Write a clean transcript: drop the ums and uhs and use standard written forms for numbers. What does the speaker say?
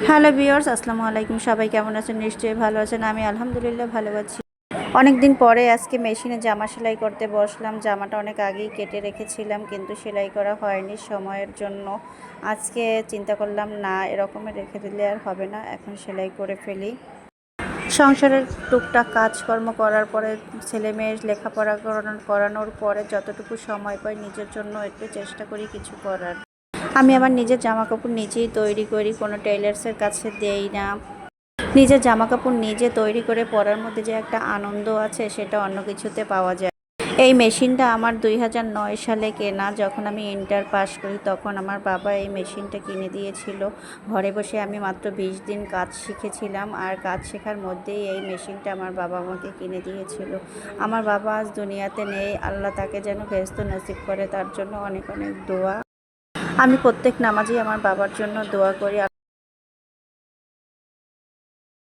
Hello viewers, আসসালামু আলাইকুম। সবাই কেমন আছেন? নিশ্চয়ই ভালো আছেন। আমি আলহামদুলিল্লাহ ভালো আছি। অনেক দিন পরে আজকে মেশিনে জামা সেলাই করতে বসলাম। জামাটা অনেক আগেই কেটে রেখেছিলাম, কিন্তু সেলাই করা হয়নি সময়ের জন্য। আজকে চিন্তা করলাম না, এরকমই রেখে দিলে আর হবে না, এখন সেলাই করে ফেলি। সংসারের টুকটাক কাজকর্ম করার পরে, ছেলে মেয়ের লেখাপড়া করানোর পরে যতটুকু সময় পাই নিজের জন্য একটু চেষ্টা করি কিছু করার। আমি আমার নিজের জামা কাপড় নিজেই তৈরি করি, কোনো টেইলার্সের কাছে দেই না। নিজের জামা কাপড় নিজে তৈরি করে পরার মধ্যে যে একটা আনন্দ আছে, সেটা অন্য কিছুতে পাওয়া যায়। এই মেশিনটা আমার 2009 সালে কেনা। যখন আমি ইন্টার পাস করি তখন আমার বাবা এই মেশিনটা কিনে দিয়েছিল। ঘরে বসে আমি মাত্র 20 দিন কাজ শিখেছিলাম, আর কাজ শেখার মধ্যেই এই মেশিনটা আমার বাবা আমাকে কিনে দিয়েছিল। আমার বাবা আজ দুনিয়াতে নেই, আল্লাহ তাকে যেন বেহেশত নসিব করে, তার জন্য অনেক অনেক দোয়া। আমি প্রত্যেক নামাজেই আমার বাবার জন্য দোয়া করি।